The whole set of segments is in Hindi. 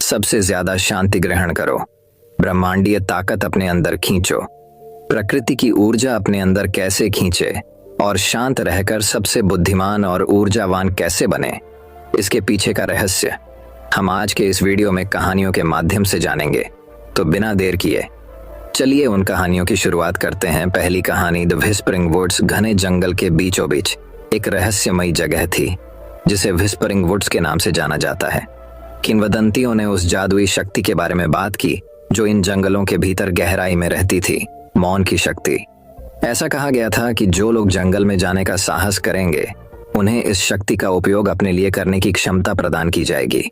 सबसे ज्यादा शांति ग्रहण करो, ब्रह्मांडीय ताकत अपने अंदर खींचो, प्रकृति की ऊर्जा अपने अंदर कैसे खींचे और शांत रहकर सबसे बुद्धिमान और ऊर्जावान कैसे बने, इसके पीछे का रहस्य हम आज के इस वीडियो में कहानियों के माध्यम से जानेंगे। तो बिना देर किए चलिए उन कहानियों की शुरुआत करते हैं। पहली कहानी, द व्हिस्परिंग वुड्स। घने जंगल के बीचों बीच एक रहस्यमयी जगह थी जिसे व्हिस्परिंग वुड्स के नाम से जाना जाता है। किंवदंतियों ने उस जादुई शक्ति के बारे में बात की जो इन जंगलों के भीतर गहराई में रहती थी, मौन की शक्ति। ऐसा कहा गया था कि जो लोग जंगल में जाने का साहस करेंगे उन्हें इस शक्ति का उपयोग अपने लिए करने की क्षमता प्रदान की जाएगी।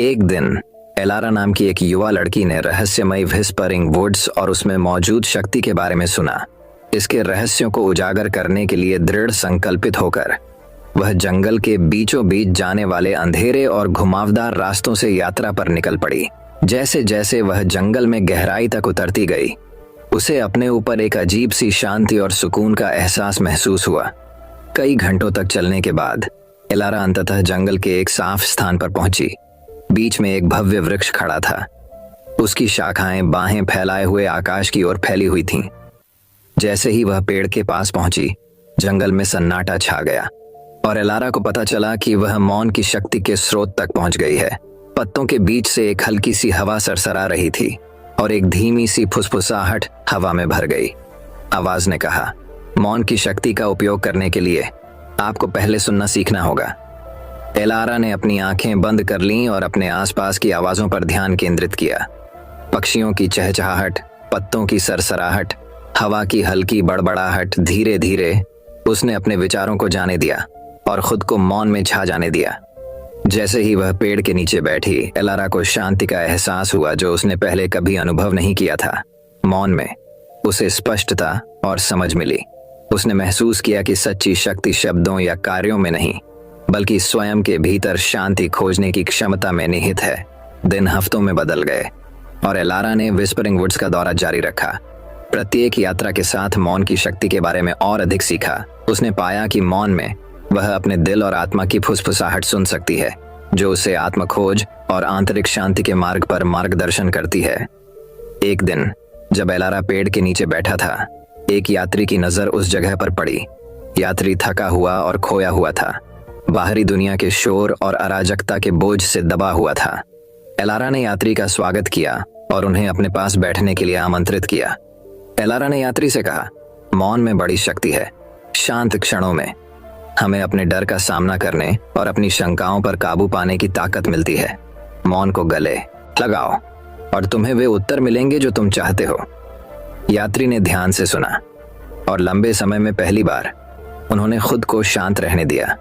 एक दिन एलारा नाम की एक युवा लड़की ने रहस्यमयी व्हिस्परिंग वुड्स और उसमें मौजूद शक्ति के बारे में सुना। इसके रहस्यों को उजागर करने के लिए दृढ़ संकल्पित होकर वह जंगल के बीचों बीच जाने वाले अंधेरे और घुमावदार रास्तों से यात्रा पर निकल पड़ी। जैसे जैसे वह जंगल में गहराई तक उतरती गई, उसे अपने ऊपर एक अजीब सी शांति और सुकून का एहसास महसूस हुआ। कई घंटों तक चलने के बाद एलारा अंततः जंगल के एक साफ स्थान पर पहुंची। बीच में एक भव्य वृक्ष खड़ा था। उसकी शाखाएं बाहें फैलाए हुए आकाश की ओर फैली हुई थीं। जैसे ही वह पेड़ के पास पहुंची, जंगल में सन्नाटा छा गया और एलारा को पता चला कि वह मौन की शक्ति के स्रोत तक पहुंच गई है। पत्तों के बीच से एक हल्की सी हवा सरसरा रही थी और एक धीमी सी फुसफुसाहट हवा में भर गई। आवाज ने कहा, मौन की शक्ति का उपयोग करने के लिए आपको पहले सुनना सीखना होगा। एलारा ने अपनी आंखें बंद कर लीं और अपने आसपास की आवाजों पर ध्यान केंद्रित किया। पक्षियों की चहचहाहट, पत्तों की सरसराहट, हवा की हल्की बड़बड़ाहट। धीरे धीरे उसने अपने विचारों को जाने दिया और खुद को मौन में छा जाने दिया। जैसे ही वह पेड़ के नीचे बैठी, एलारा को शांति का एहसास हुआ जो उसने पहले कभी अनुभव नहीं किया था। मौन में उसे स्पष्टता और समझ मिली। उसने महसूस किया कि सच्ची शक्ति शब्दों या कार्यों में नहीं, बल्कि स्वयं के भीतर शांति खोजने की क्षमता में निहित है। दिन हफ्तों में बदल गए और एलारा ने व्हिस्परिंग वुड्स का दौरा जारी रखा। प्रत्येक यात्रा के साथ मौन की शक्ति के बारे में और अधिक सीखा। उसने पाया कि मौन में वह अपने दिल और आत्मा की फुसफुसाहट सुन सकती है, जो उसे आत्म खोज और आंतरिक शांति के मार्ग पर मार्गदर्शन करती है। एक दिन जब एलारा पेड़ के नीचे बैठा था, एक यात्री की नजर उस जगह पर पड़ी। यात्री थका हुआ और खोया हुआ था, बाहरी दुनिया के शोर और अराजकता के बोझ से दबा हुआ था। एलारा ने यात्री का स्वागत किया और उन्हें अपने पास बैठने के लिए आमंत्रित किया। एलारा ने यात्री से कहा, मौन में बड़ी शक्ति है। शांत क्षणों में हमें अपने डर का सामना करने और अपनी शंकाओं पर काबू पाने की ताकत मिलती है। मौन को गले लगाओ और तुम्हें वे उत्तर मिलेंगे जो तुम चाहते हो। यात्री ने ध्यान से सुना और लंबे समय में पहली बार उन्होंने खुद को शांत रहने दिया।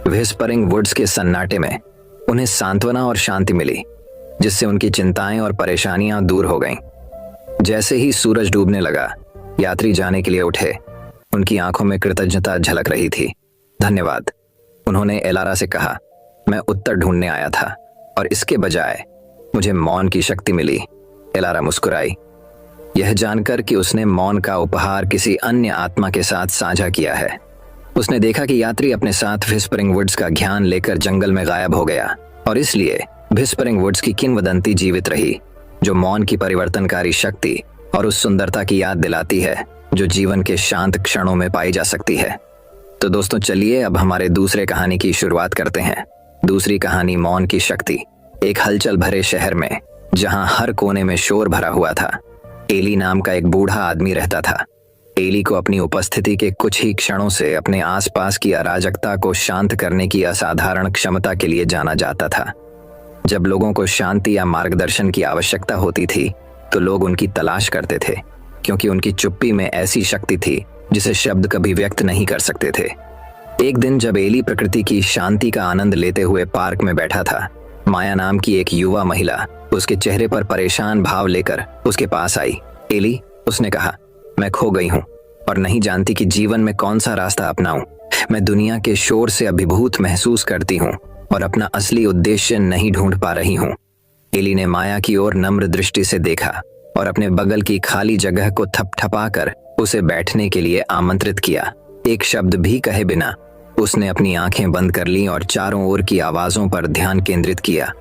व्हिस्परिंग वुड्स के सन्नाटे में उन्हें सांत्वना और शांति मिली, जिससे उनकी चिंताएं और परेशानियां दूर हो गईं। जैसे ही सूरज डूबने लगा, यात्री जाने के लिए उठे। उनकी आंखों में कृतज्ञता झलक रही थी। धन्यवाद, उन्होंने एलारा से कहा। मैं उत्तर ढूंढने आया था और इसके बजाय मुझे मौन की शक्ति मिली। एलारा मुस्कुराई, यह जानकर कि उसने मौन का उपहार किसी अन्य आत्मा के साथ साझा किया है। उसने देखा कि यात्री अपने साथ व्हिस्परिंग वुड्स का ज्ञान लेकर जंगल में गायब हो गया और इसलिए व्हिस्परिंग वुड्स की किंवदंती जीवित रही, जो मौन की परिवर्तनकारी शक्ति और उस सुंदरता की याद दिलाती है जो जीवन के शांत क्षणों में पाई जा सकती है। तो दोस्तों, चलिए अब हमारे दूसरे कहानी की शुरुआत करते हैं। दूसरी कहानी, मौन की शक्ति। एक हलचल भरे शहर में, जहां हर कोने में शोर भरा हुआ था, एली नाम का एक बूढ़ा आदमी रहता था। एली को अपनी उपस्थिति के कुछ ही क्षणों से अपने आसपास की अराजकता को शांत करने की असाधारण क्षमता के लिए जाना जाता था। जब लोगों को शांति या मार्गदर्शन की आवश्यकता होती थी तो लोग उनकी तलाश करते थे, क्योंकि उनकी चुप्पी में ऐसी शक्ति थी जिसे शब्द कभी व्यक्त नहीं कर सकते थे। एक दिन जब एली प्रकृति की शांति का आनंद लेते हुए पार्क में बैठा था, माया नाम की एक युवा महिला उसके चेहरे पर परेशान भाव लेकर उसके पास आई। एली, उसने कहा, मैं खो गई हूँ और नहीं जानती कि जीवन में कौन सा रास्ता अपनाऊं। मैं दुनिया के शोर से अभिभूत महसूस करती हूँ और अपना असली उद्देश्य नहीं ढूंढ पा रही हूँ। एली ने माया की ओर नम्र दृष्टि से देखा और अपने बगल की खाली जगह को थपथपाकर उसे बैठने के लिए आमंत्रित किया। एक शब्द भी कहे बिना उसने अपनी आंखें बंद कर लीं और चारों ओर की आवाजों पर ध्यान केंद्रित किया।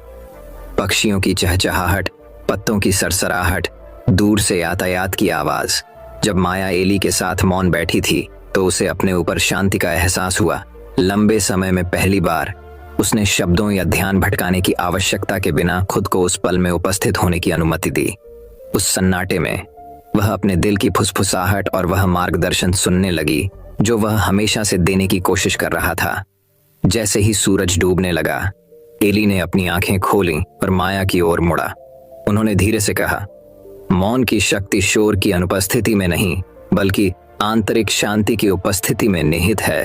पक्षियों की चहचहाहट, पत्तों की सरसराहट, दूर से यातायात की आवाज। जब माया एली के साथ मौन बैठी थी तो उसे अपने ऊपर शांति का एहसास हुआ। लंबे समय में पहली बार उसने शब्दों या ध्यान भटकाने की आवश्यकता के बिना खुद को उस पल में उपस्थित होने की अनुमति दी। उस सन्नाटे में वह अपने दिल की फुसफुसाहट और वह मार्गदर्शन सुनने लगी जो वह हमेशा से देने की कोशिश कर रहा था। जैसे ही सूरज डूबने लगा, एली ने अपनी आंखें खोलीं और माया की ओर मुड़ा। उन्होंने धीरे से कहा, मौन की शक्ति शोर की अनुपस्थिति में नहीं बल्कि आंतरिक शांति की उपस्थिति में निहित है,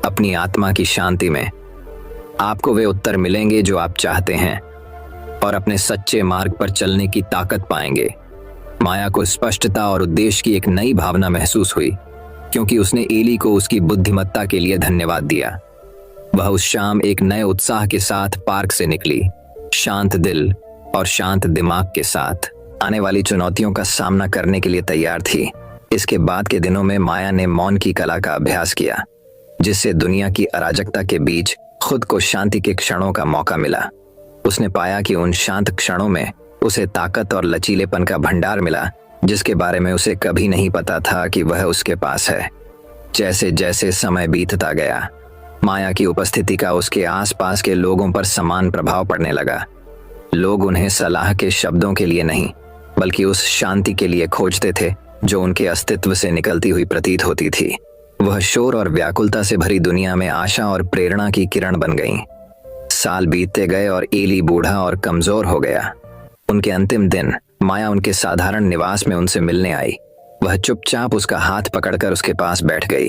अपनी आत्मा की शांति में। आपको वे उत्तर मिलेंगे जो आप चाहते हैं और अपने सच्चे मार्ग पर चलने की ताकत पाएंगे। माया को स्पष्टता और उद्देश्य की एक नई भावना महसूस हुई क्योंकि उसने एली को उसकी बुद्धिमत्ता के लिए धन्यवाद दिया। वह उस शाम एक नए उत्साह के साथ पार्क से निकली, शांत दिल और शांत दिमाग के साथ आने वाली चुनौतियों का सामना करने के लिए तैयार थी। इसके बाद के दिनों में माया ने मौन की कला का अभ्यास किया, जिससे दुनिया की अराजकता के बीच खुद को शांति के क्षणों का मौका मिला। उसने पाया कि उन शांत क्षणों में उसे ताकत और लचीलेपन का भंडार मिला जिसके बारे में उसे कभी नहीं पता था कि वह उसके पास है। जैसे जैसे समय बीतता गया, माया की उपस्थिति का उसके आसपास के लोगों पर समान प्रभाव पड़ने लगा। लोग उन्हें सलाह के शब्दों के लिए नहीं बल्कि उस शांति के लिए खोजते थे जो उनके अस्तित्व से निकलती हुई प्रतीत होती थी। वह शोर और व्याकुलता से भरी दुनिया में आशा और प्रेरणा की किरण बन गईं। साल बीतते गए और एली बूढ़ा और कमजोर हो गया। उनके अंतिम दिन माया उनके साधारण निवास में उनसे मिलने आई। वह चुपचाप उसका हाथ पकड़कर उसके पास बैठ गई,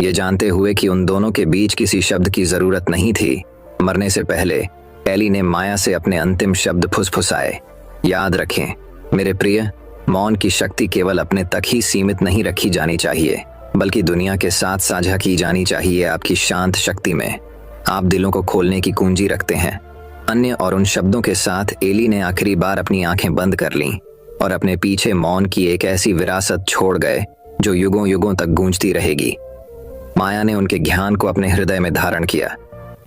ये जानते हुए कि उन दोनों के बीच किसी शब्द की जरूरत नहीं थी। मरने से पहले एली ने माया से अपने अंतिम शब्द फुसफुसाए, याद रखें मेरे प्रिय, मौन की शक्ति केवल अपने तक ही सीमित नहीं रखी जानी चाहिए बल्कि दुनिया के साथ साझा की जानी चाहिए। आपकी शांत शक्ति में आप दिलों को खोलने की कुंजी रखते हैं। अन्य और उन शब्दों के साथ एली ने आखिरी बार अपनी आंखें बंद कर लीं और अपने पीछे मौन की एक ऐसी विरासत छोड़ गए जो युगों युगों तक गूंजती रहेगी। माया ने उनके ज्ञान को अपने हृदय में धारण किया।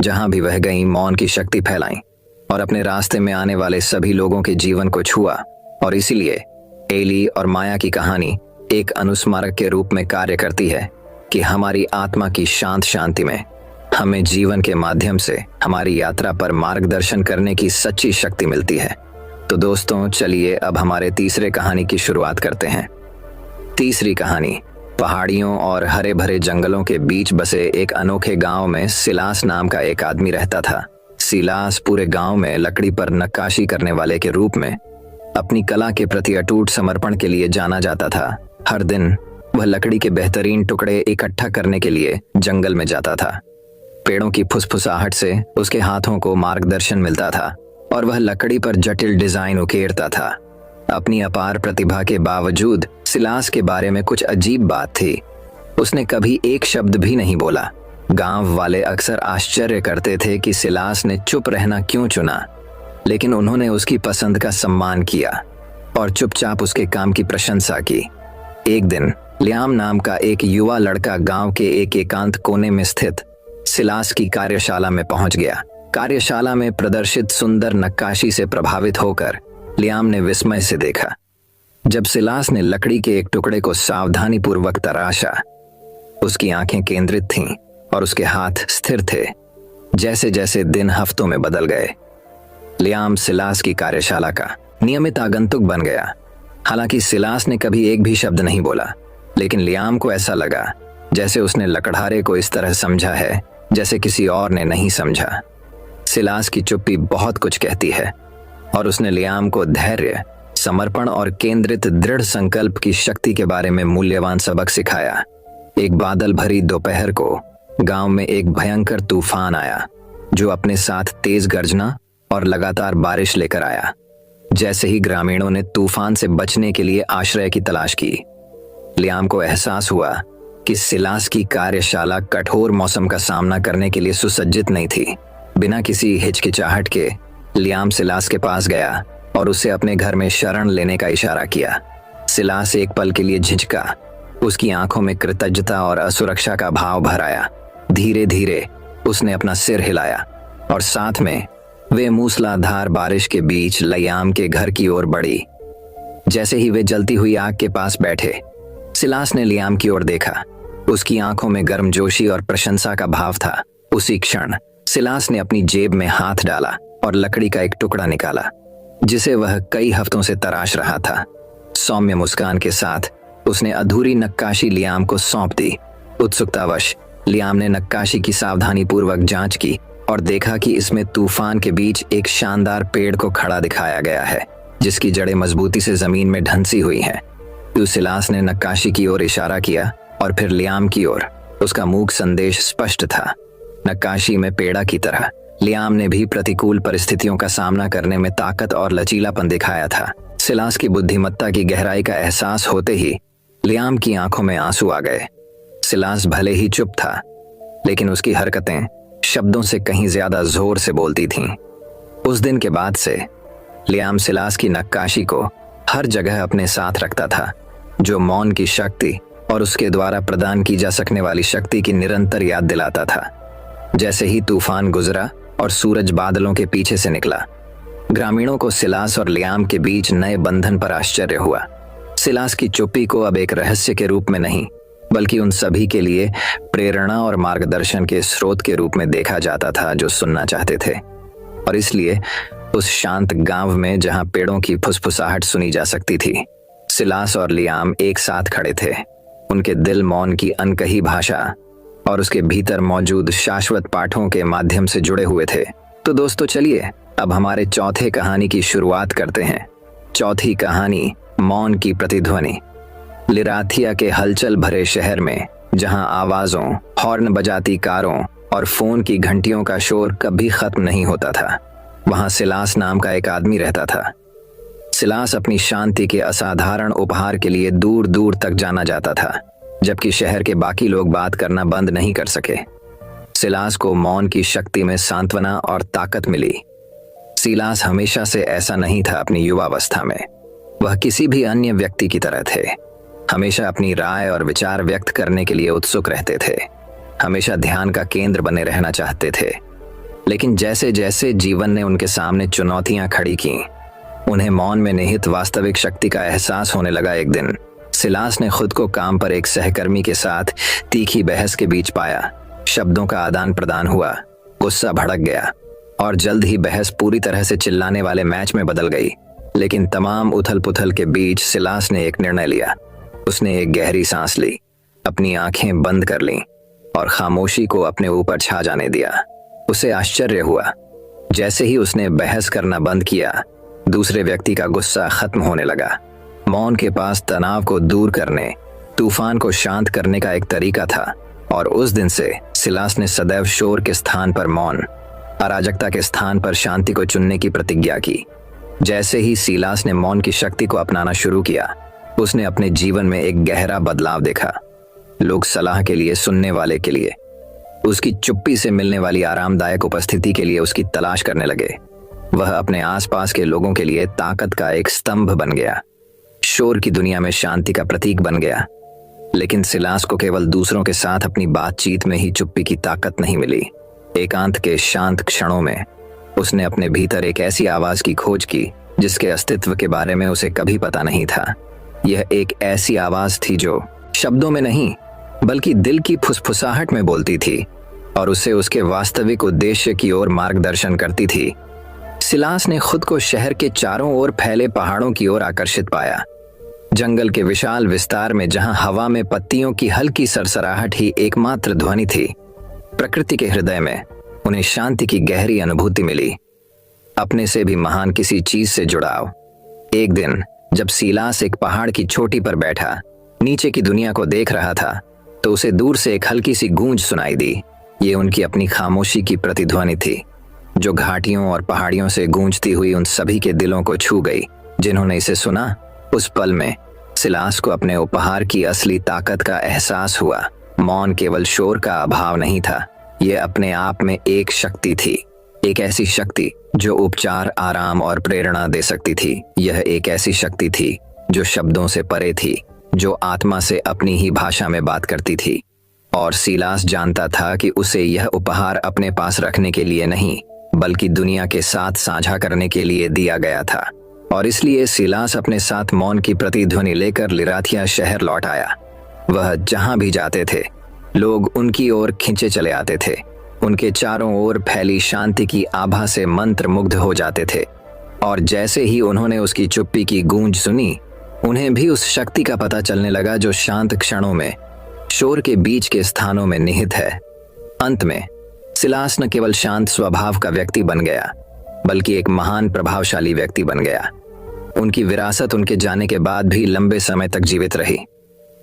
जहां भी वह गईं, मौन की शक्ति फैलाई और अपने रास्ते में आने वाले सभी लोगों के जीवन को छुआ। और इसीलिए एली और माया की कहानी एक अनुस्मारक के रूप में कार्य करती है कि हमारी आत्मा की शांत शांति में हमें जीवन के माध्यम से हमारी यात्रा पर मार्गदर्शन करने की सच्ची शक्ति मिलती है। तो दोस्तों, चलिए अब हमारे तीसरे कहानी की शुरुआत करते हैं। तीसरी कहानी, पहाड़ियों और हरे भरे जंगलों के बीच बसे एक अनोखे गांव में सिलास नाम का एक आदमी रहता था। सिलास पूरे गांव में लकड़ी पर नक्काशी करने वाले के रूप में अपनी कला के प्रति अटूट समर्पण के लिए जाना जाता था। हर दिन वह लकड़ी के बेहतरीन टुकड़े इकट्ठा करने के लिए जंगल में जाता था। पेड़ों की फुसफुसाहट से उसके हाथों को मार्गदर्शन मिलता था और वह लकड़ी पर जटिल डिजाइन उकेरता था। अपनी अपार प्रतिभा के बावजूद सिलास के बारे में कुछ अजीब बात थी। उसने कभी एक शब्द भी नहीं बोला। गांव वाले अक्सर आश्चर्य करते थे कि सिलास ने चुप रहना क्यों चुना, लेकिन उन्होंने उसकी पसंद का सम्मान किया और चुपचाप उसके काम की प्रशंसा की। एक दिन लियाम नाम का एक युवा लड़का गांव के एक एकांत कोने में स्थित सिलास की कार्यशाला में पहुंच गया। कार्यशाला में प्रदर्शित सुंदर नक्काशी से प्रभावित होकर लियाम ने विस्मय से देखा। जब सिलास ने लकड़ी के एक टुकड़े को सावधानीपूर्वक तराशा, उसकी आंखें केंद्रित थीं और उसके हाथ स्थिर थे। जैसे जैसे दिन हफ्तों में बदल गए, लियाम सिलास की कार्यशाला का नियमित आगंतुक बन गया। हालांकि सिलास ने कभी एक भी शब्द नहीं बोला, लेकिन लियाम को ऐसा लगा जैसे उसने लकड़हारे को इस तरह समझा है जैसे किसी और ने नहीं समझा। सिलास की चुप्पी बहुत कुछ कहती है और उसने लियाम को धैर्य, समर्पण और केंद्रित दृढ़ संकल्प की शक्ति के बारे में मूल्यवान सबक सिखाया। एक बादल भरी दोपहर को गांव में एक भयंकर तूफान आया जो अपने साथ तेज गर्जना और लगातार बारिश लेकर आया। जैसे ही ग्रामीणों ने तूफान से बचने के लिए आश्रय की तलाश की, लियाम को एहसास हुआ कि सिलास की कार्यशाला कठोर मौसम का सामना करने के लिए सुसज्जित नहीं थी। बिना किसी हिचकिचाहट के लियाम सिलास के पास गया और उसे अपने घर में शरण लेने का इशारा किया। सिलास एक पल के लिए झिझका, उसकी आंखों में कृतज्ञता और असुरक्षा का भाव भर आया। धीरे धीरे उसने अपना सिर हिलाया और साथ में वे मूसलाधार बारिश के बीच लियाम के घर की ओर बढ़ी। जैसे ही वे जलती हुई आग के पास बैठे, सिलास ने लियाम की ओर देखा। उसकी आंखों में गर्मजोशी और प्रशंसा का भाव था। उसी क्षण सिलास ने अपनी जेब में हाथ डाला और लकड़ी का एक टुकड़ा निकाला, जिसे वह कई हफ्तों से तराश रहा था। सौम्य मुस्कान के साथ उसने अधूरी नक्काशी लियाम को सौंप दी। उत्सुकतावश लियाम ने नक्काशी की सावधानीपूर्वक जांच की और देखा कि इसमें तूफान के बीच एक शानदार पेड़ को खड़ा दिखाया गया है, जिसकी जड़ें मजबूती से जमीन में ढंसी हुई हैं। सिलास ने नक्काशी की ओर इशारा किया और फिर लियाम की ओर। उसका मूक संदेश स्पष्ट था। नक्काशी में पेड़ा की तरह लियाम ने भी प्रतिकूल परिस्थितियों का सामना करने में ताकत और लचीलापन दिखाया था। सिलास की बुद्धिमत्ता की गहराई का एहसास होते ही लियाम की आंखों में आंसू आ गए। सिलास भले ही चुप था, लेकिन उसकी हरकतें शब्दों से कहीं ज्यादा जोर से बोलती थीं। उस दिन के बाद से लियाम सिलास की नक्काशी को हर जगह अपने साथ रखता था, जो मौन की शक्ति और उसके द्वारा प्रदान की जा सकने वाली शक्ति की निरंतर याद दिलाता था। जैसे ही तूफान गुजरा और सूरज बादलों के पीछे से निकला, ग्रामीणों को सिलास और लियाम के बीच नए बंधन पर आश्चर्य हुआ। सिलास की चुप्पी को अब एक रहस्य के रूप में नहीं, बल्कि उन सभी के लिए प्रेरणा और मार्गदर्शन के स्रोत के रूप में देखा जाता था जो सुनना चाहते थे। और इसलिए उस शांत गांव में जहां पेड़ों की फुसफुसाहट सुनी जा सकती थी, सिलास और लियाम एक साथ खड़े थे। उनके दिल मौन की अनकही भाषा और उसके भीतर मौजूद शाश्वत पाठों के माध्यम से जुड़े हुए थे। तो दोस्तों, चलिए अब हमारे चौथे कहानी की शुरुआत करते हैं। चौथी कहानी, मौन की प्रतिध्वनि। लिराथिया के हलचल भरे शहर में, जहां आवाजों, हॉर्न बजाती कारों और फोन की घंटियों का शोर कभी खत्म नहीं होता था, वहां सिलास नाम का एक आदमी रहता था। सिलास अपनी शांति के असाधारण उपहार के लिए दूर दूर तक जाना जाता था, जबकि शहर के बाकी लोग बात करना बंद नहीं कर सके। सिलास को मौन की शक्ति में सांत्वना और ताकत मिली। सिलास हमेशा से ऐसा नहीं था। अपनी युवावस्था में वह किसी भी अन्य व्यक्ति की तरह थे। हमेशा अपनी राय और विचार व्यक्त करने के लिए उत्सुक रहते थे, हमेशा ध्यान का केंद्र बने रहना चाहते थे। लेकिन जैसे जैसे जीवन ने उनके सामने चुनौतियां खड़ी की, उन्हें मौन में निहित वास्तविक शक्ति का एहसास होने लगा। एक दिन सिलास ने खुद को काम पर एक सहकर्मी के साथ तीखी बहस के बीच पाया। शब्दों का आदान प्रदान हुआ, गुस्सा भड़क गया और जल्द ही बहस पूरी तरह से चिल्लाने वाले मैच में बदल गई। लेकिन तमाम उथल पुथल के बीच सिलास ने एक निर्णय लिया। उसने एक गहरी सांस ली, अपनी आंखें बंद कर लीं और खामोशी को अपने ऊपर छा जाने दिया। उसे आश्चर्य हुआ, जैसे ही उसने बहस करना बंद किया, दूसरे व्यक्ति का गुस्सा खत्म होने लगा। मौन के पास तनाव को दूर करने, तूफान को शांत करने का एक तरीका था। और उस दिन से सिलास ने सदैव शोर के स्थान पर मौन, अराजकता के स्थान पर शांति को चुनने की प्रतिज्ञा की। जैसे ही सिलास ने मौन की शक्ति को अपनाना शुरू किया, उसने अपने जीवन में एक गहरा बदलाव देखा। लोग सलाह के लिए, सुनने वाले के लिए, उसकी चुप्पी से मिलने वाली आरामदायक उपस्थिति के लिए उसकी तलाश करने लगे। वह अपने आसपास के लोगों के लिए ताकत का एक स्तंभ बन गया, शोर की दुनिया में शांति का प्रतीक बन गया। लेकिन सिलास को केवल दूसरों के साथ अपनी बातचीत में ही चुप्पी की ताकत नहीं मिली। एकांत के शांत क्षणों में उसने अपने भीतर एक ऐसी आवाज की खोज की जिसके अस्तित्व के बारे में उसे कभी पता नहीं था। यह एक ऐसी आवाज थी जो शब्दों में नहीं, बल्कि दिल की फुसफुसाहट में बोलती थी और उसे उसके वास्तविक उद्देश्य की ओर मार्गदर्शन करती थी। सिलास ने खुद को शहर के चारों ओर फैले पहाड़ों की ओर आकर्षित पाया। जंगल के विशाल विस्तार में, जहां हवा में पत्तियों की हल्की सरसराहट ही एकमात्र ध्वनि थी, प्रकृति के हृदय में उन्हें शांति की गहरी अनुभूति मिली, अपने से भी महान किसी चीज से जुड़ाव। एक दिन जब सिलास एक पहाड़ की चोटी पर बैठा नीचे की दुनिया को देख रहा था, तो उसे दूर से एक हल्की सी गूंज सुनाई दी। ये उनकी अपनी खामोशी की प्रतिध्वनि थी, जो घाटियों और पहाड़ियों से गूंजती हुई उन सभी के दिलों को छू गई जिन्होंने इसे सुना। उस पल में सिलास को अपने उपहार की असली ताकत का एहसास हुआ। मौन केवल शोर का अभाव नहीं था, यह अपने आप में एक शक्ति थी, एक ऐसी शक्ति जो उपचार, आराम और प्रेरणा दे सकती थी। यह एक ऐसी शक्ति थी जो शब्दों से परे थी, जो आत्मा से अपनी ही भाषा में बात करती थी। और सिलास जानता था कि उसे यह उपहार अपने पास रखने के लिए नहीं, बल्कि दुनिया के साथ साझा करने के लिए दिया गया था। और इसलिए सिलास अपने साथ मौन की प्रतिध्वनि लेकर लिराथिया शहर लौट आया। वह जहां भी जाते थे लोग उनकी ओर खींचे चले आते थे। उनके चारों ओर फैली शांति की आभा से मंत्रमुग्ध हो जाते थे। और जैसे ही उन्होंने उसकी चुप्पी की गूंज सुनी, उन्हें भी उस शक्ति का पता चलने लगा जो शांत क्षणों में शोर के बीच के स्थानों में निहित है। अंत में सिलास न केवल शांत स्वभाव का व्यक्ति बन गया, बल्कि एक महान प्रभावशाली व्यक्ति बन गया। उनकी विरासत उनके जाने के बाद भी लंबे समय तक जीवित रही,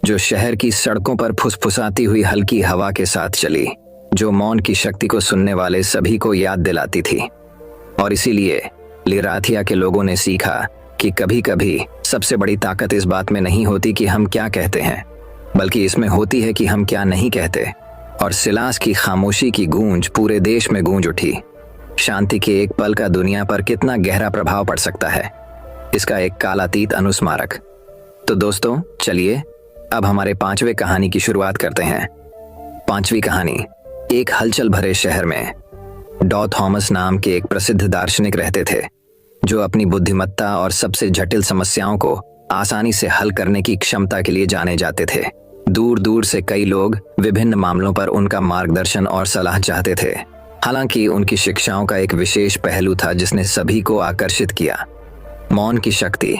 जो शहर की सड़कों पर फुसफुसाती हुई हल्की हवा के साथ चली, जो मौन की शक्ति को सुनने वाले सभी को याद दिलाती थी। और इसीलिए लिराथिया के लोगों ने सीखा कि कभी कभी सबसे बड़ी ताकत इस बात में नहीं होती कि हम क्या कहते हैं, बल्कि इसमें होती है कि हम क्या नहीं कहते। और सिलास की खामोशी की गूंज पूरे देश में गूंज उठी। शांति के एक पल का दुनिया पर कितना गहरा प्रभाव पड़ सकता है, इसका एक कालातीत अनुस्मारक। तो दोस्तों चलिए अब हमारे 5वें कहानी की शुरुआत करते हैं। 5वीं कहानी। एक हलचल भरे शहर में डॉ थॉमस नाम के एक प्रसिद्ध दार्शनिक रहते थे, जो अपनी बुद्धिमत्ता और सबसे जटिल समस्याओं को आसानी से हल करने की क्षमता के लिए जाने जाते थे। दूर दूर से कई लोग विभिन्न मामलों पर उनका मार्गदर्शन और सलाह चाहते थे। हालांकि उनकी शिक्षाओं का एक विशेष पहलू था जिसने सभी को आकर्षित किया, मौन की शक्ति।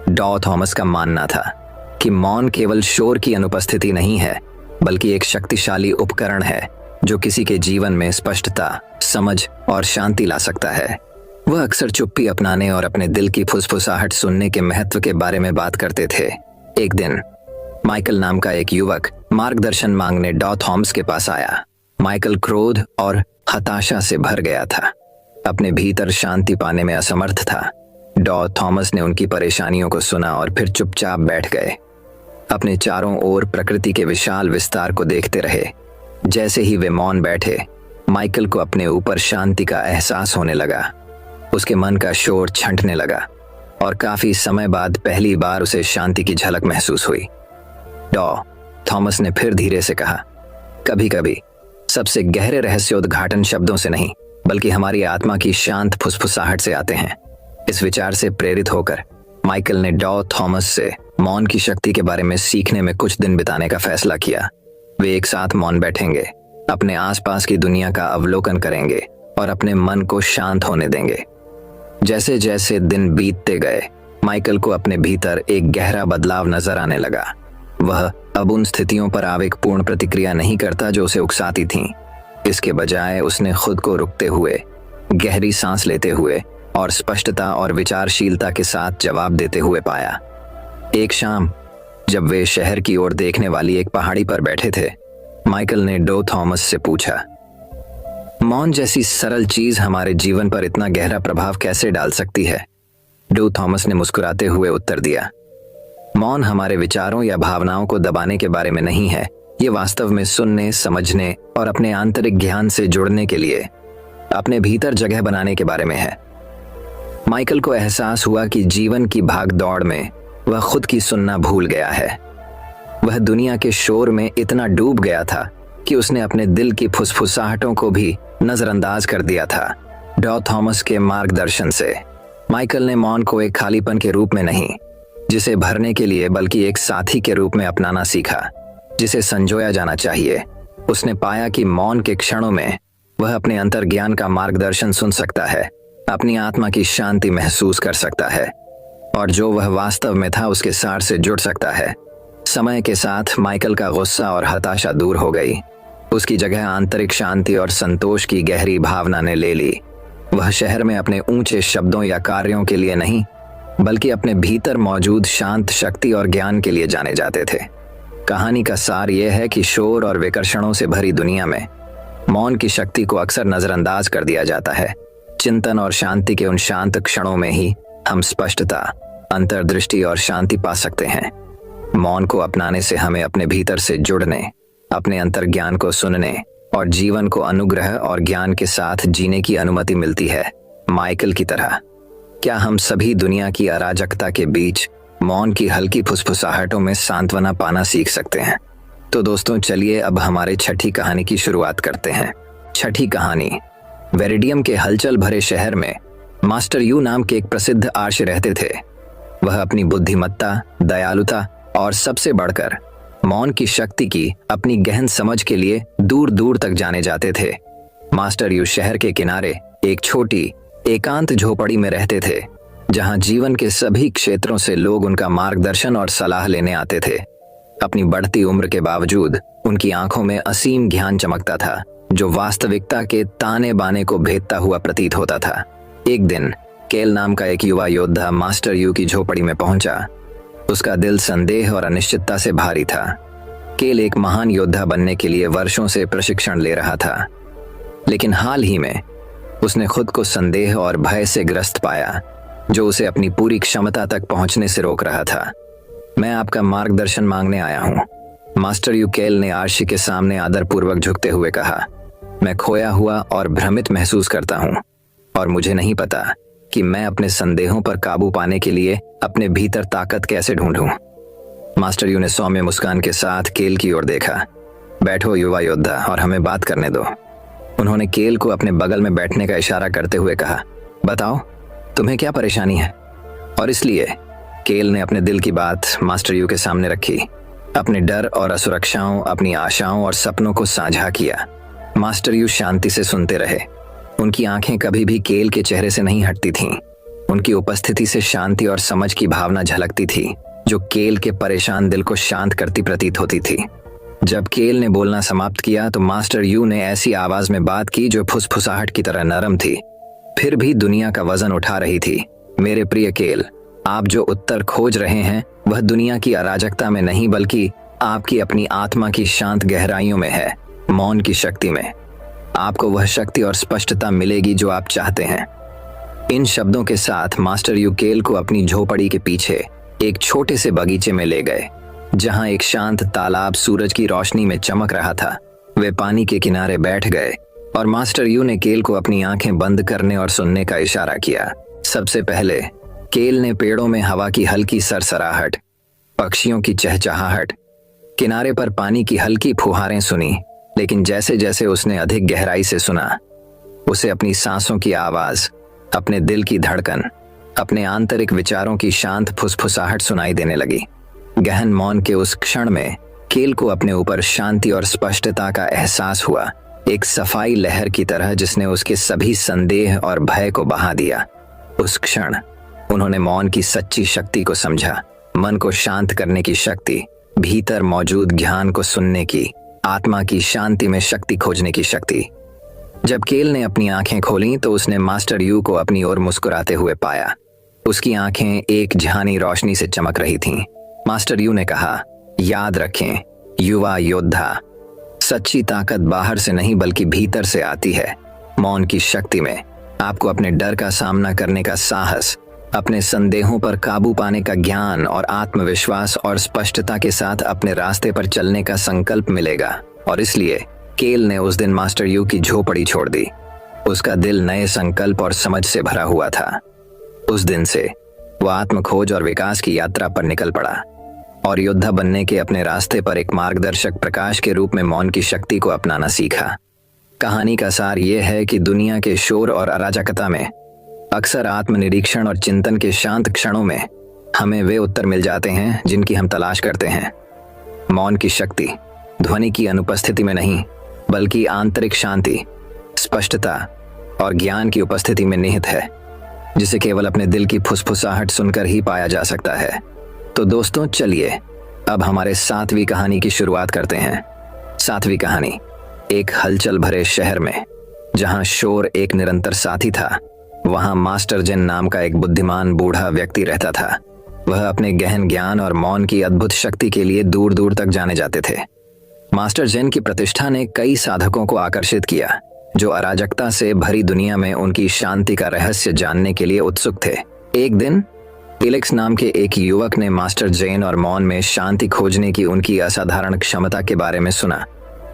डॉ थॉमस का मानना था कि मौन केवल शोर की अनुपस्थिति नहीं है, बल्कि एक शक्तिशाली उपकरण है जो किसी के जीवन में स्पष्टता, समझ और शांति ला सकता है। वह अक्सर चुप्पी अपनाने और अपने दिल की फुसफुसाहट सुनने के महत्व के बारे में बात करते थे। एक दिन माइकल नाम का एक युवक मार्गदर्शन मांगने डॉ थॉमस के पास आया। माइकल क्रोध और हताशा से भर गया था, अपने भीतर शांति पाने में असमर्थ था। डॉ थॉमस ने उनकी परेशानियों को सुना और फिर चुपचाप बैठ गए, अपने चारों ओर प्रकृति के विशाल विस्तार को देखते रहे। जैसे ही वे मौन बैठे, माइकल को अपने ऊपर शांति का एहसास होने लगा। उसके मन का शोर छंटने लगा और काफी समय बाद पहली बार उसे शांति की झलक महसूस हुई। डॉ थॉमस ने फिर धीरे से कहा, कभी कभी सबसे गहरे रहस्योद्घाटन शब्दों से नहीं, बल्कि हमारी आत्मा की शांत फुसफुसाहट से आते हैं। इस विचार से प्रेरित होकर माइकल ने डॉ थॉमस से मौन की शक्ति के बारे में सीखने में कुछ दिन बिताने का फैसला किया। वे एक साथ मौन बैठेंगे, अपने आसपास की दुनिया का अवलोकन करेंगे और अपने मन को शांत होने देंगे। जैसे जैसे दिन बीतते गए, माइकल को अपने भीतर एक गहरा बदलाव नजर आने लगा। वह अब उन स्थितियों पर आवेगपूर्ण प्रतिक्रिया नहीं करता जो उसे उकसाती थीं। इसके बजाय उसने खुद को रुकते हुए, गहरी सांस लेते हुए और स्पष्टता और विचारशीलता के साथ जवाब देते हुए पाया। एक शाम जब वे शहर की ओर देखने वाली एक पहाड़ी पर बैठे थे, माइकल ने डॉ थॉमस से पूछा, मौन जैसी सरल चीज हमारे जीवन पर इतना गहरा प्रभाव कैसे डाल सकती है? डॉ थॉमस ने मुस्कुराते हुए उत्तर दिया, मौन हमारे विचारों या भावनाओं को दबाने के बारे में नहीं है। ये वास्तव में सुनने, समझने और अपने आंतरिक ज्ञान से जुड़ने के लिए अपने भीतर जगह बनाने के बारे में है। माइकल को एहसास हुआ कि जीवन की भाग दौड़ में वह खुद की सुनना भूल गया है। वह दुनिया के शोर में इतना डूब गया था कि उसने अपने दिल की फुसफुसाहटों को भी नजरअंदाज कर दिया था। डॉ थॉमस के मार्गदर्शन से माइकल ने मौन को एक खालीपन के रूप में नहीं, जिसे भरने के लिए, बल्कि एक साथी के रूप में अपनाना सीखा, जिसे संजोया जाना चाहिए। उसने पाया कि मौन के क्षणों में वह अपने अंतर्ज्ञान का मार्गदर्शन सुन सकता है, अपनी आत्मा की शांति महसूस कर सकता है और जो वह वास्तव में था उसके सार से जुड़ सकता है। समय के साथ माइकल का गुस्सा और हताशा दूर हो गई। उसकी जगह आंतरिक शांति और संतोष की गहरी भावना ने ले ली। वह शहर में अपने ऊंचे शब्दों या कार्यों के लिए नहीं, बल्कि अपने भीतर मौजूद शांत शक्ति और ज्ञान के लिए जाने जाते थे। कहानी का सार यह है कि शोर और विकर्षणों से भरी दुनिया में मौन की शक्ति को अक्सर नजरअंदाज कर दिया जाता है। चिंतन और शांति के उन शांत क्षणों में ही हम स्पष्टता, अंतर्दृष्टि और शांति पा सकते हैं। मौन को अपनाने से हमें अपने भीतर से जुड़ने, अपने अंतर्ज्ञान को सुनने और जीवन को अनुग्रह और ज्ञान के साथ जीने की अनुमति मिलती है। माइकल की तरह क्या हम सभी दुनिया की अराजकता के बीच मौन की हल्की फुसफुसाहटों में सांत्वना पाना सीख सकते हैं? तो दोस्तों चलिए अब हमारे छठी कहानी की शुरुआत करते हैं। छठी कहानी, वेरिडियम के हलचल भरे शहर में मास्टर यू नाम के एक प्रसिद्ध आर्य रहते थे। वह अपनी बुद्धिमत्ता, दयालुता और सबसे बढ़कर मौन की शक्ति की अपनी गहन समझ के लिए दूर दूर तक जाने जाते थे। मास्टर यू शहर के किनारे एक छोटी एकांत झोपड़ी में रहते थे, जहां जीवन के सभी क्षेत्रों से लोग उनका मार्गदर्शन और सलाह लेने आते थे। अपनी बढ़ती उम्र के बावजूद उनकी आंखों में असीम ज्ञान चमकता था, जो वास्तविकता के ताने बाने को भेदता हुआ प्रतीत होता था। एक दिन केल नाम का एक युवा योद्धा मास्टर यू की झोपड़ी में पहुंचा। उसका दिल संदेह और अनिश्चितता से भारी था। केल एक महान योद्धा बनने के लिए वर्षों से प्रशिक्षण ले रहा था, लेकिन हाल ही में उसने खुद को संदेह और भय से ग्रस्त पाया, जो उसे अपनी पूरी क्षमता तक पहुंचने से रोक रहा था। मैं आपका मार्गदर्शन मांगने आया हूं, मास्टर यू केल ने आर्शी के सामने आदरपूर्वक झुकते हुए कहा। मैं खोया हुआ और भ्रमित महसूस करता हूं, और मुझे नहीं पता कि मैं अपने संदेहों पर काबू पाने के लिए अपने भीतर ताकत कैसे ढूंढूं। मास्टर यू ने सौम्य मुस्कान के साथ केल की ओर देखा। बैठो युवा योद्धा और हमें बात करने दो। उन्होंने केल को अपने बगल में बैठने का इशारा करते हुए कहा। बताओ, तुम्हें क्या परेशानी है? और इसलिए केल ने अपने दिल की बात मास्टर यू के सामने रखी। अपने डर और असुरक्षाओं, अपनी आशाओं और सपनों को साझा किया। मास्टर यू शांति से सुनते रहे। उनकी आंखें कभी भी केल के चेहरे से नहीं हटती थीं। उनकी उपस्थिति से शांति और समझ की भावना झलकती थी, जो केल के परेशान दिल को शांत करती प्रतीत होती थी। जब केल ने बोलना समाप्त किया तो मास्टर यू ने ऐसी आवाज में बात की जो फुसफुसाहट की तरह नरम थी, फिर भी दुनिया का वजन उठा रही थी। मेरे प्रिय केल, आप जो उत्तर खोज रहे हैं वह दुनिया की अराजकता में नहीं, बल्कि आपकी अपनी आत्मा की शांत गहराइयों में है। मौन की शक्ति में आपको वह शक्ति और स्पष्टता मिलेगी जो आप चाहते हैं। इन शब्दों के साथ मास्टर यू केल को अपनी झोपड़ी के पीछे एक छोटे से बगीचे में ले गए, जहां एक शांत तालाब सूरज की रोशनी में चमक रहा था। वे पानी के किनारे बैठ गए और मास्टर यू ने केल को अपनी आंखें बंद करने और सुनने का इशारा किया। सबसे पहले केल ने पेड़ों में हवा की हल्की सरसराहट, पक्षियों की चहचहाहट, किनारे पर पानी की हल्की फुहारें सुनी। लेकिन जैसे जैसे उसने अधिक गहराई से सुना, उसे अपनी सांसों की आवाज, अपने दिल की धड़कन, अपने आंतरिक विचारों की शांत फुसफुसाहट सुनाई देने लगी। गहन मौन के उस क्षण में केल को अपने ऊपर शांति और स्पष्टता का एहसास हुआ, एक सफाई लहर की तरह जिसने उसके सभी संदेह और भय को बहा दिया। उस क्षण उन्होंने मौन की सच्ची शक्ति को समझा, मन को शांत करने की शक्ति, भीतर मौजूद ज्ञान को सुनने की, आत्मा की शांति में शक्ति खोजने की शक्ति। जब केल ने अपनी आंखें खोलीं तो उसने मास्टर यू को अपनी ओर मुस्कुराते हुए पाया। उसकी आंखें एक झानी रोशनी से चमक रही थीं। मास्टर यू ने कहा, याद रखें युवा योद्धा, सच्ची ताकत बाहर से नहीं बल्कि भीतर से आती है। मौन की शक्ति में आपको अपने डर का सामना करने का साहस, अपने संदेहों पर काबू पाने का ज्ञान और आत्मविश्वास और स्पष्टता के साथ अपने रास्ते पर चलने का संकल्प मिलेगा। और इसलिए केल ने उस दिन मास्टर यू की झोपड़ी छोड़ दी। उसका दिल नए संकल्प और समझ से भरा हुआ था। उस दिन से वह आत्म खोज और विकास की यात्रा पर निकल पड़ा और योद्धा बनने के अपने रास्ते पर एक मार्गदर्शक प्रकाश के रूप में मौन की शक्ति को अपनाना सीखा। कहानी का सार यह है कि दुनिया के शोर और अराजकता में अक्सर आत्मनिरीक्षण और चिंतन के शांत क्षणों में हमें वे उत्तर मिल जाते हैं जिनकी हम तलाश करते हैं। मौन की शक्ति ध्वनि की अनुपस्थिति में नहीं, बल्कि आंतरिक शांति, स्पष्टता और ज्ञान की उपस्थिति में निहित है, जिसे केवल अपने दिल की फुसफुसाहट सुनकर ही पाया जा सकता है। तो दोस्तों, चलिए अब हमारे 7वीं कहानी की शुरुआत करते हैं। 7वीं कहानी, एक हलचल भरे शहर में जहां शोर एक निरंतर साथी था, वहां मास्टर जेन नाम का एक बुद्धिमान बूढ़ा व्यक्ति रहता था। वह अपने गहन ज्ञान और मौन की अद्भुत शक्ति के लिए दूर दूर तक जाने जाते थे। मास्टर जेन की प्रतिष्ठा ने कई साधकों को आकर्षित किया, जो अराजकता से भरी दुनिया में उनकी शांति का रहस्य जानने के लिए उत्सुक थे। एक दिन एलेक्स नाम के एक युवक ने मास्टर जेन और मौन में शांति खोजने की उनकी असाधारण क्षमता के बारे में सुना।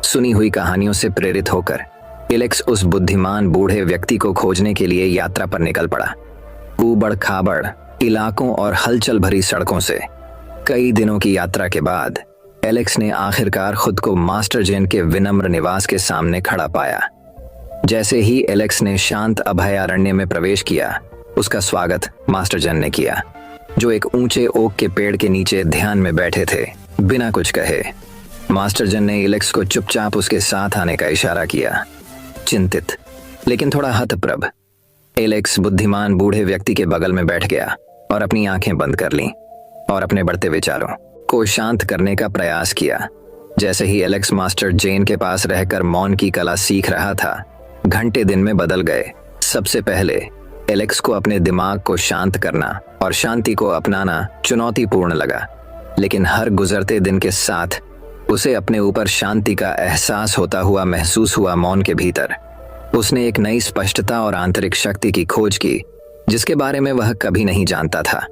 सुनी हुई कहानियों से प्रेरित होकर एलेक्स उस बुद्धिमान बूढ़े व्यक्ति को खोजने के लिए यात्रा पर निकल पड़ा। ऊबड़ खाबड़ इलाकों और हलचल भरी सड़कों से कई दिनों की यात्रा के बाद एलेक्स ने आखिरकार खुद को मास्टर जेन के विनम्र निवास के सामने खड़ा पाया। जैसे ही एलेक्स ने शांत अभयारण्य में प्रवेश किया, उसका स्वागत मास्टर जेन ने किया, जो एक ऊंचे ओक के पेड़ के नीचे ध्यान में बैठे थे, बिना कुछ कहे। मास्टर जेन ने एलेक्स को चुपचाप उसके साथ आने का इशारा किया, चिंतित लेकिन थोड़ा हतप्रभ। एलेक्स बुद्धिमान बूढ़े व्यक्ति के बगल में बैठ गया और अपनी आंखें बंद कर लीं और अपने बढ़ते विचारों को शांत करने का प्रयास किया। जैसे ही एलेक्स मास्टर जेन के पास रहकर मौन की कला सीख रहा था, घंटे दिन में बदल गए। सबसे पहले एलेक्स को अपने दिमाग को शांत करना और शांति को अपनाना चुनौतीपूर्ण लगा, लेकिन हर गुजरते दिन के साथ उसे अपने ऊपर शांति का एहसास होता हुआ महसूस हुआ। मौन के भीतर उसने एक नई स्पष्टता और आंतरिक शक्ति की खोज की, जिसके बारे में वह कभी नहीं जानता था।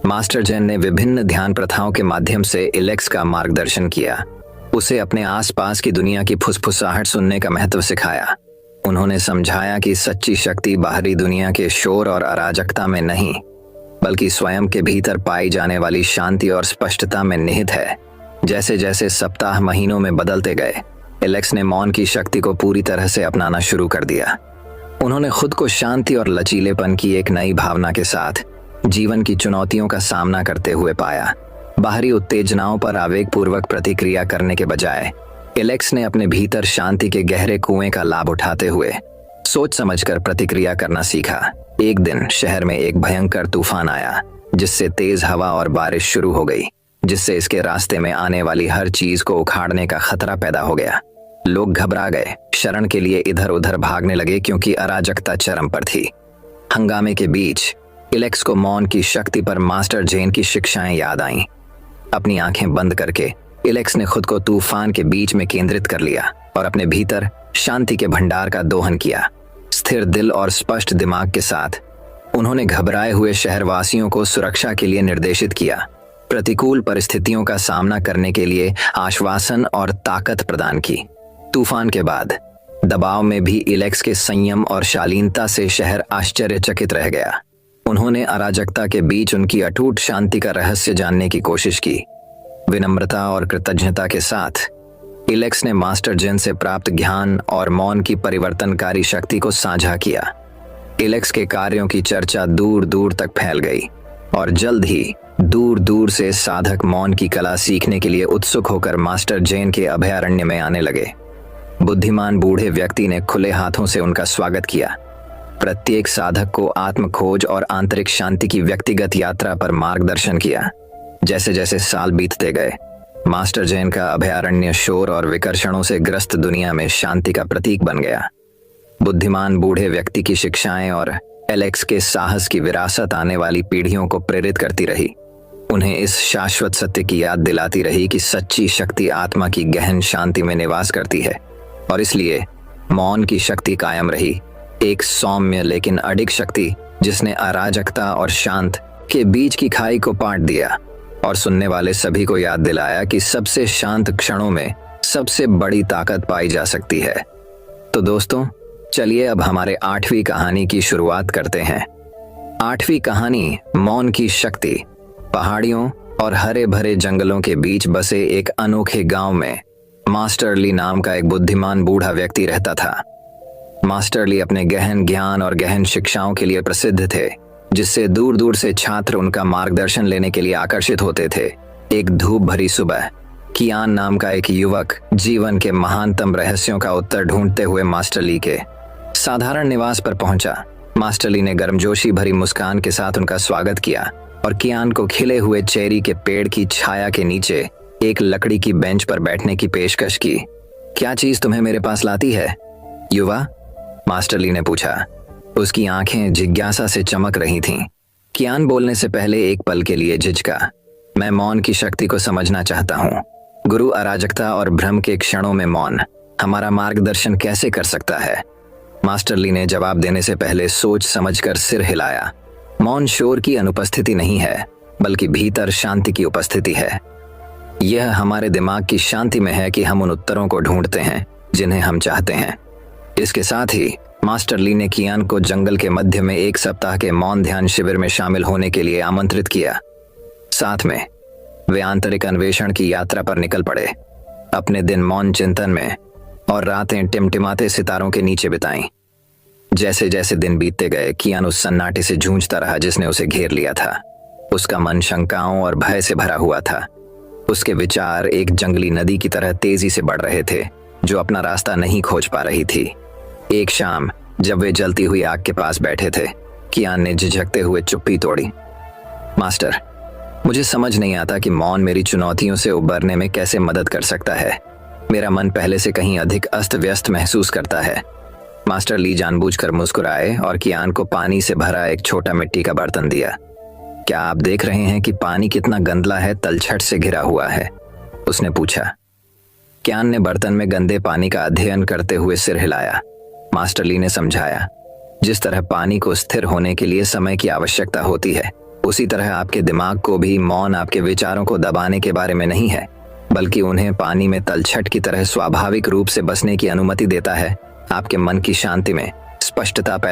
मास्टर जेन ने विभिन्न ध्यान प्रथाओं के माध्यम से एलेक्स का मार्गदर्शन किया, उसे अपने आसपास की दुनिया की फुसफुसाहट सुनने का महत्व सिखाया। उन्होंने समझाया कि सच्ची शक्ति बाहरी दुनिया के शोर और अराजकता में नहीं, बल्कि स्वयं के भीतर पाई जाने वाली शांति और स्पष्टता में निहित है। जैसे जैसे सप्ताह महीनों में बदलते गए, एलेक्स ने मौन की शक्ति को पूरी तरह से अपनाना शुरू कर दिया। उन्होंने खुद को शांति और लचीलेपन की एक नई भावना के साथ जीवन की चुनौतियों का सामना करते हुए पाया। बाहरी उत्तेजनाओं पर आवेगपूर्वक प्रतिक्रिया करने के बजाय एलेक्स ने अपने भीतर शांति के गहरे कुएं का लाभ उठाते हुए सोच समझकर प्रतिक्रिया करना सीखा। एक दिन शहर में एक भयंकर तूफान आया, जिससे तेज हवा और बारिश शुरू हो गई, जिससे इसके रास्ते में आने वाली हर चीज को उखाड़ने का खतरा पैदा हो गया। लोग घबरा गए, शरण के लिए इधर उधर भागने लगे, क्योंकि अराजकता चरम पर थी। हंगामे के बीच एलेक्स को मौन की शक्ति पर मास्टर जेन की शिक्षाएं याद आईं। अपनी आंखें बंद करके एलेक्स ने खुद को तूफान के बीच में केंद्रित कर लिया और अपने भीतर शांति के भंडार का दोहन किया। स्थिर दिल और स्पष्ट दिमाग के साथ उन्होंने घबराए हुए शहरवासियों को सुरक्षा के लिए निर्देशित किया, प्रतिकूल परिस्थितियों का सामना करने के लिए आश्वासन और ताकत प्रदान की। तूफान के बाद दबाव में भी एलेक्स के संयम और शालीनता से शहर आश्चर्यचकित रह गया। उन्होंने अराजकता के बीच उनकी अटूट शांति का रहस्य जानने की कोशिश की। विनम्रता और कृतज्ञता के साथ एलेक्स ने मास्टर जेन से प्राप्त ज्ञान और मौन की परिवर्तनकारी शक्ति को साझा किया। एलेक्स के कार्यों की चर्चा दूर दूर तक फैल गई और जल्द ही दूर दूर से साधक मौन की कला सीखने के लिए उत्सुक होकर मास्टर जेन के अभयारण्य में आने लगे। बुद्धिमान बूढ़े व्यक्ति ने खुले हाथों से उनका स्वागत किया। प्रत्येक साधक को आत्म खोज और आंतरिक शांति की व्यक्तिगत यात्रा पर मार्गदर्शन किया। जैसे जैसे साल बीतते गए, मास्टर जेन का अभयारण्य शोर और विकर्षणों से ग्रस्त दुनिया में शांति का प्रतीक बन गया। बुद्धिमान बूढ़े व्यक्ति की शिक्षाएं और एलेक्स के साहस की विरासत आने वाली पीढ़ियों को प्रेरित करती रही। उन्हें इस शाश्वत सत्य की याद दिलाती रही कि सच्ची शक्ति आत्मा की गहन शांति में निवास करती है, और इसलिए मौन की शक्ति कायम रही, एक सौम्य लेकिन अडिग शक्ति जिसने अराजकता और शांत के बीच की खाई को पाट दिया और सुनने वाले सभी को याद दिलाया कि सबसे शांत क्षणों में सबसे बड़ी ताकत पाई जा सकती है। तो दोस्तों, चलिए अब हमारे 8वीं कहानी की शुरुआत करते हैं। 8वीं कहानी मौन की शक्ति। पहाड़ियों और हरे भरे जंगलों के बीच बसे एक अनोखे गांव में मास्टर ली नाम का एक बुद्धिमान बूढ़ा व्यक्ति रहता था। मास्टर ली अपने गहन ज्ञान और गहन शिक्षाओं के लिए प्रसिद्ध थे, जिससे दूर दूर से छात्र उनका मार्गदर्शन लेने के लिए आकर्षित होते थे। एक धूप भरी सुबह कियान नाम का एक युवक जीवन के महानतम रहस्यों का उत्तर ढूंढते हुए मास्टर ली के साधारण निवास पर पहुंचा। मास्टर ली ने गर्मजोशी भरी मुस्कान के साथ उनका स्वागत किया और कियान को खिले हुए चेरी के पेड़ की छाया के नीचे एक लकड़ी की बेंच पर बैठने की पेशकश की। क्या चीज तुम्हें मेरे पास लाती है, युवा? मास्टर ली ने पूछा। उसकी आंखें जिज्ञासा से चमक रही थीं। कियान बोलने से पहले एक पल के लिए झिझका। मैं मौन की शक्ति को समझना चाहता हूँ। गुरु, अराजकता और भ्रम के क्षणों में मौन हमारा मार्गदर्शन कैसे कर सकता है? मास्टर ली ने जवाब देने से पहले सोच समझकर सिर हिलाया। मौन शोर की अनुपस्थिति नहीं है, बल्कि भीतर शांति की उपस्थिति है। यह हमारे दिमाग की शांति में है कि हम उन उत्तरों को ढूंढते हैं जिन्हें हम चाहते हैं। इसके साथ ही मास्टर ली ने कियान को जंगल के मध्य में एक सप्ताह के मौन ध्यान शिविर में शामिल होने के लिए आमंत्रित किया। साथ में वे आंतरिक अन्वेषण की यात्रा पर निकल पड़े। अपने दिन मौन चिंतन में और रातें टिमटिमाते सितारों के नीचे बिताईं। जैसे जैसे दिन बीतते गए, कियान उस सन्नाटे से जूझता रहा जिसने उसे घेर लिया था। उसका मन शंकाओं और भय से भरा हुआ था। उसके विचार एक जंगली नदी की तरह तेजी से बढ़ रहे थे, जो अपना रास्ता नहीं खोज पा रही थी। एक शाम जब वे जलती हुई आग के पास बैठे थे, कियान ने झिझकते हुए चुप्पी तोड़ी। मास्टर, मुझे समझ नहीं आता कि मौन मेरी चुनौतियों से उबरने में कैसे मदद कर सकता है। मेरा मन पहले से कहीं अधिक अस्त व्यस्त महसूस करता है। मास्टर ली जानबूझकर मुस्कुराए और कियान को पानी से भरा एक छोटा मिट्टी का बर्तन दिया। क्या आप देख रहे हैं कि पानी कितना गंदला है, तलछट से घिरा हुआ है? उसने पूछा। कियान ने बर्तन में गंदे पानी का अध्ययन करते हुए सिर हिलाया। मास्टर ली ने समझाया, जिस तरह पानी को स्थिर होने के लिए समय की आवश्यकता होती है, उसी तरह आपके दिमाग को भी मौन आपके विचारों को दबाने के बारे में नहीं है, बल्कि उन्हें पानी में तलछट की तरह स्वाभाविक रूप से बसने की अनुमति देता है। आपके मन की शांति में स्पष्टता पैदा